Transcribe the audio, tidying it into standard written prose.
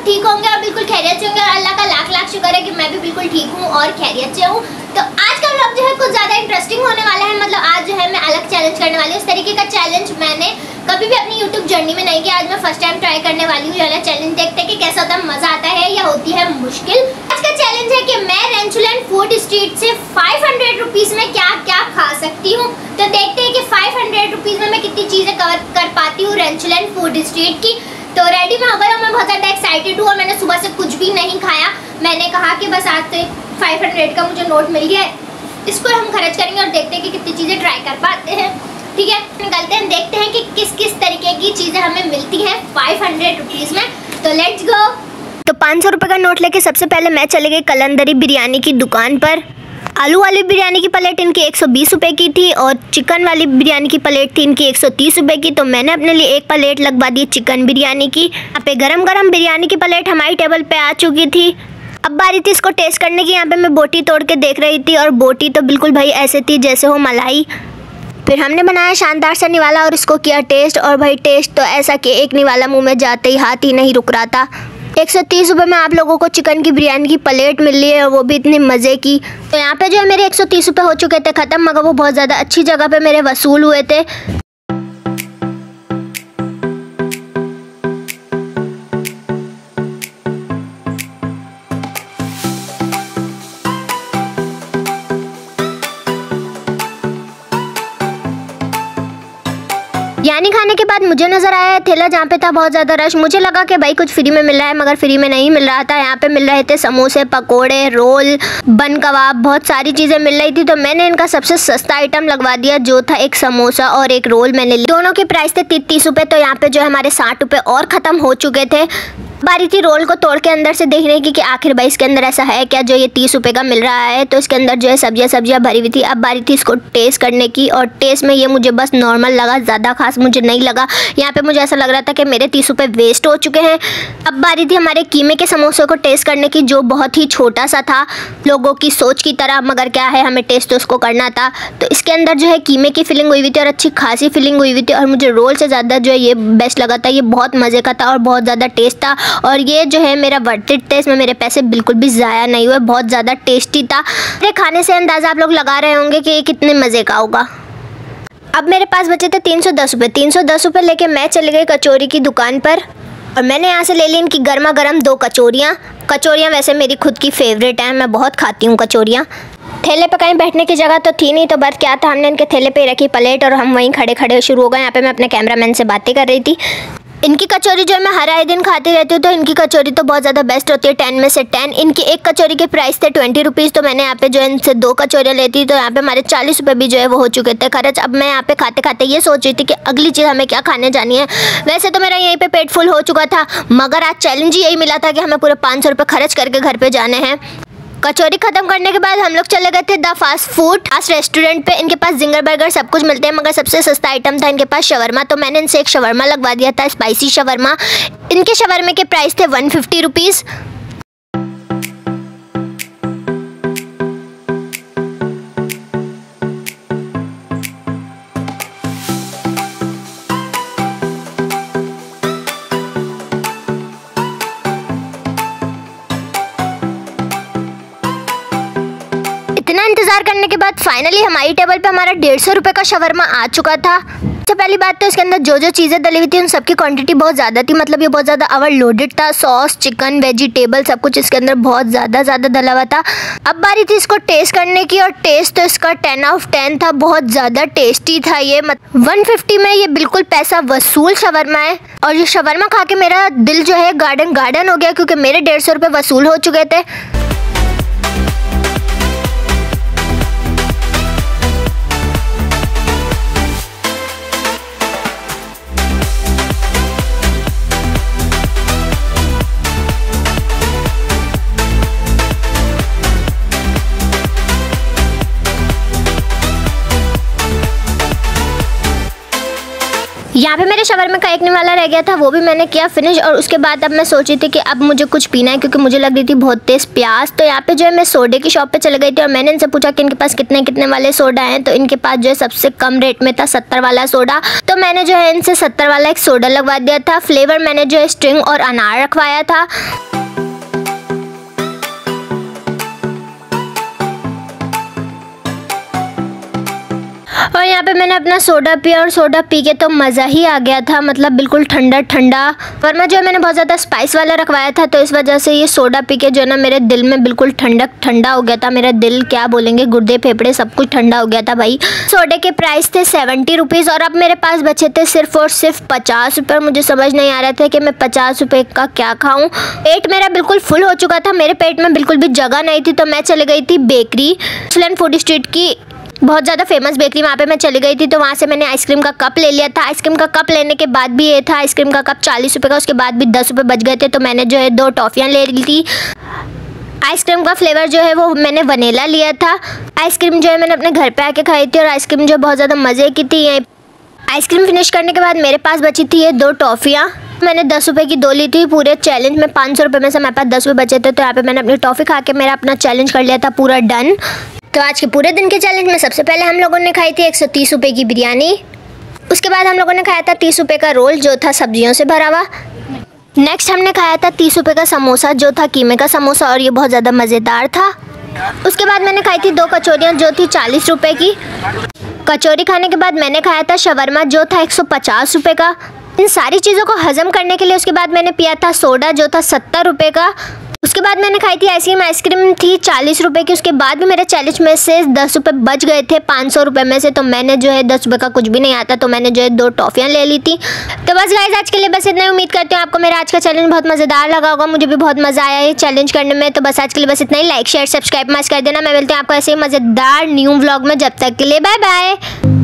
सब ठीक होंगे और बिल्कुल खैरियत से होंगे और अल्लाह का लाख लाख शुक्र है कि मैं भी बिल्कुल ठीक हूँ और खैरियत से हूँ। तो आज का व्लॉग जो है कुछ ज़्यादा इंटरेस्टिंग होने वाला है। मतलब आज जो है मैं अलग चैलेंज करने वाली हूँ। इस तरीके का चैलेंज मैंने कभी भी अपनी यूट्यूब जर्नी में नहीं किया। आज मैं फर्स्ट टाइम ट्राई करने वाली हूँ। ये वाला चैलेंज देखते हैं कि कैसा होता है, मज़ा आता है या होती है मुश्किल। आज का चैलेंज है कि मैं रेंचुलन फूड स्ट्रीट से 500 रुपीज़ में क्या क्या खा सकती हूँ। तो देखते हैं कि 500 रुपीज़ में मैं कितनी चीज़ें कवर कर पाती हूँ रेंचुलन फूड स्ट्रीट की। तो रेडी मैं हो गई हूँ, मैं बहुत ज़्यादा एक्साइटेड हूँ और मैंने सुबह से कुछ भी नहीं खाया। मैंने कहा कि बस आज से 500 का मुझे नोट मिल गया है, इसको हम खर्च करेंगे और देखते हैं कि कितनी चीज़ें ट्राई कर पाते हैं। ठीक है, निकलते हैं, देखते हैं कि किस किस तरीके की चीज़ें हमें मिलती हैं 500 रुपीज़ में। तो लेट्स गो। तो 500 रुपये का नोट लेके सबसे पहले मैं चले गई कलंदरी बिरयानी की दुकान पर। आलू वाली बिरयानी की प्लेट इनकी 120 रुपये की थी और चिकन वाली बिरयानी की प्लेट थी इनकी 130 रुपये की। तो मैंने अपने लिए एक प्लेट लगवा दी चिकन बिरयानी की। यहाँ पे गरम गरम बिरयानी की प्लेट हमारी टेबल पे आ चुकी थी। अब बारी थी इसको टेस्ट करने की। यहाँ पे मैं बोटी तोड़ के देख रही थी और बोटी तो बिल्कुल भाई ऐसे थी जैसे हो मलाई। फिर हमने बनाया शानदार सा निवाला और इसको किया टेस्ट। और भाई टेस्ट तो ऐसा कि एक निवाला मुँह में जाते ही हाथ ही नहीं रुक रहा था। 130 रुपये में आप लोगों को चिकन की बिरयानी की प्लेट मिल रही है और वो भी इतनी मज़े की। तो यहाँ पे जो है मेरे 130 रुपये हो चुके थे ख़त्म, मगर वो बहुत ज़्यादा अच्छी जगह पे मेरे वसूल हुए थे। बिरयानी खाने के बाद मुझे नज़र आया ठेला जहाँ पे था बहुत ज़्यादा रश। मुझे लगा कि भाई कुछ फ्री में मिल रहा है, मगर फ्री में नहीं मिल रहा था। यहाँ पे मिल रहे थे समोसे, पकोड़े, रोल, बन कबाब, बहुत सारी चीज़ें मिल रही थी। तो मैंने इनका सबसे सस्ता आइटम लगवा दिया जो था एक समोसा और एक रोल मैंने लिया। दोनों के प्राइस थे 30 रुपये। तो यहाँ पे जो है हमारे 60 रुपये और ख़त्म हो चुके थे। बारी थी रोल को तोड़ के अंदर से देखने की कि आखिर भाई इसके अंदर ऐसा है क्या जो ये 30 रुपये का मिल रहा है। तो इसके अंदर जो है सब्जियां भरी हुई थी। अब बारी थी इसको टेस्ट करने की और टेस्ट में ये मुझे बस नॉर्मल लगा, ज़्यादा खास मुझे नहीं लगा। यहाँ पे मुझे ऐसा लग रहा था कि मेरे 30 रुपये वेस्ट हो चुके हैं। अब बारी थी हमारे कीमे के समोसे को टेस्ट करने की जो बहुत ही छोटा सा था लोगों की सोच की तरह, मगर क्या है हमें टेस्ट तो उसको करना था। तो इसके अंदर जो है कीमे की फिलिंग हुई हुई थी और अच्छी खासी फिलिंग हुई हुई थी और मुझे रोल से ज़्यादा जो है ये बेस्ट लगा था। ये बहुत मज़े का था और बहुत ज़्यादा टेस्ट था और ये जो है मेरा वर्थ इट था। इसमें मेरे पैसे बिल्कुल भी ज़ाया नहीं हुए, बहुत ज़्यादा टेस्टी था। मेरे खाने से अंदाज़ा आप लोग लगा रहे होंगे कि ये कितने मज़े का होगा। अब मेरे पास बचे थे 310 रुपये। 310 रुपये लेके मैं चली गई कचौरी की दुकान पर और मैंने यहाँ से ले ली इनकी गर्मा गर्म 2 कचौरियाँ। कचौरियाँ वैसे मेरी खुद की फेवरेट हैं, मैं बहुत खाती हूँ कचौरियाँ। ठेले पे कहीं बैठने की जगह तो थी नहीं, तो बस क्या था हमने इनके ठेले पे रखी प्लेट और हम वहीं खड़े खड़े शुरू हो गए। यहाँ पे मैं अपने कैमरामैन से बातें कर रही थी। इनकी कचौरी जो है मैं हर आए दिन खाती रहती हूँ, तो इनकी कचौरी तो बहुत ज़्यादा बेस्ट होती है, 10 में से 10। इनकी एक कचौरी के प्राइस थे 20 रुपीज़। तो मैंने यहाँ पे जो है इनसे 2 कचौरियाँ लेती, तो यहाँ पे हमारे 40 रुपये भी जो है वो हो चुके थे खर्च। अब मैं यहाँ पे खाते खाते ये सोच रही थी कि अगली चीज़ हमें क्या खाने जानी है। वैसे तो मेरा यहीं पर पेट फुल हो चुका था, मगर आज चैलेंज यही मिला था कि हमें पूरे 500 रुपये खर्च करके घर पर जाने हैं। कचौरी खत्म करने के बाद हम लोग चले गए थे द फास्ट फूड रेस्टोरेंट पे। इनके पास जिंगर बर्गर सब कुछ मिलते हैं, मगर सबसे सस्ता आइटम था इनके पास शवरमा। तो मैंने इनसे एक शवरमा लगवा दिया था, स्पाइसी शवरमा। इनके शवरमे के प्राइस थे 150 रुपीज़। इतना इंतज़ार करने के बाद फाइनली हमारी टेबल पे हमारा 150 रुपये का शवरमा आ चुका था। तो पहली बात तो इसके अंदर जो जो चीज़ें डली हुई थी उन सबकी क्वांटिटी बहुत ज़्यादा थी। मतलब ये बहुत ज़्यादा ओवरलोडेड था। सॉस, चिकन, वेजिटेबल सब कुछ इसके अंदर बहुत ज़्यादा डला हुआ था। अब बारी थी इसको टेस्ट करने की और टेस्ट तो इसका 10 आउट ऑफ 10 था। बहुत ज़्यादा टेस्टी था ये। 150 में ये बिल्कुल पैसा वसूल शवरमा है। और ये शवरमा खा के मेरा दिल जो है गार्डन हो गया, क्योंकि मेरे 150 रुपये वसूल हो चुके थे। यहाँ पे मेरे शवरमा का एक निवाला रह गया था, वो भी मैंने किया फिनिश। और उसके बाद अब मैं सोची थी कि अब मुझे कुछ पीना है क्योंकि मुझे लग रही थी बहुत तेज़ प्यास। तो यहाँ पे जो है मैं सोडे की शॉप पे चले गई थी और मैंने इनसे पूछा कि इनके पास कितने कितने वाले सोडा हैं। तो इनके पास जो है सबसे कम रेट में था 70 वाला सोडा। तो मैंने जो है इनसे 70 वाला एक सोडा लगवा दिया था। फ्लेवर मैंने जो है स्ट्रिंग और अनार रखवाया था। और यहाँ पे मैंने अपना सोडा पिया और सोडा पी के तो मज़ा ही आ गया था, मतलब बिल्कुल ठंडा ठंडा। वरना जो है मैंने बहुत ज़्यादा स्पाइस वाला रखवाया था, तो इस वजह से ये सोडा पी के जो है ना मेरे दिल में बिल्कुल ठंडक ठंडा हो गया था। मेरा दिल क्या बोलेंगे, गुर्दे फेफड़े सब कुछ ठंडा हो गया था भाई। सोडे के प्राइस थे 70 रुपीज़ और अब मेरे पास बचे थे सिर्फ और सिर्फ 50 रुपये। मुझे समझ नहीं आ रहा था कि मैं 50 रुपये का क्या खाऊँ। पेट मेरा बिल्कुल फुल हो चुका था, मेरे पेट में बिल्कुल भी जगह नहीं थी। तो मैं चली गई थी बेकरी, स्लैन फूड स्ट्रीट की बहुत ज़्यादा फेमस बेकरी, वहाँ पे मैं चली गई थी। तो वहाँ से मैंने आइसक्रीम का कप ले लिया था। आइसक्रीम का कप लेने के बाद भी ये था आइसक्रीम का कप 40 रुपये का, उसके बाद भी 10 रुपये बच गए थे। तो मैंने जो है 2 टॉफ़ियाँ ले ली थी। आइसक्रीम का फ्लेवर जो है वो मैंने वनीला लिया था। आइसक्रीम जो है मैंने अपने घर पे आके खाई थी और आइसक्रीम जो बहुत ज़्यादा मज़े की थी। आइसक्रीम फिनिश करने के बाद मेरे पास बची थी ये 2 टॉफ़ियाँ। मैंने 10 रुपये की 2 ली थी। पूरे चैलेंज में 500 रुपये में से मेरे पास 10 रुपये बचे थे। तो यहाँ पे मैंने अपनी टॉफ़ी खा के मेरा अपना चैलेंज कर लिया था पूरा डन। तो आज के पूरे दिन के चैलेंज में सबसे पहले हम लोगों ने खाई थी 130 रुपये की बिरयानी। उसके बाद हम लोगों ने खाया था 30 रुपये का रोल जो था सब्जियों से भरा हुआ। नेक्स्ट हमने खाया था 30 रुपये का समोसा जो था कीमे का समोसा और ये बहुत ज़्यादा मज़ेदार था। उसके बाद मैंने खाई थी 2 कचौरियाँ जो थी 40 रुपये की। कचौरी खाने के बाद मैंने खाया था शवरमा जो था 150 रुपये का। इन सारी चीज़ों को हजम करने के लिए उसके बाद मैंने पिया था सोडा जो था 70 रुपये का। उसके बाद मैंने खाई थी आइसक्रीम। आइसक्रीम थी 40 रुपये की। उसके बाद भी मेरे चैलेंज में से 10 रुपये बच गए थे 500 रुपये में से। तो मैंने जो है 10 रुपये का कुछ भी नहीं आता, तो मैंने जो है 2 टॉफ़ियाँ ले ली थी। तो बस गाइस आज के लिए बस इतना ही। उम्मीद करती हूँ आपको मेरा आज का चैलेंज बहुत मज़ेदार लगा होगा। मुझे भी बहुत मज़ा आया ये चैलेंज करने में। तो बस आज के लिए बस इतना ही। लाइक शेयर सब्सक्राइब मस्ट कर देना। मैं मिलती हूँ आपको ऐसे ही मज़ेदार न्यू व्लॉग में। जब तक के लिए बाय बाय।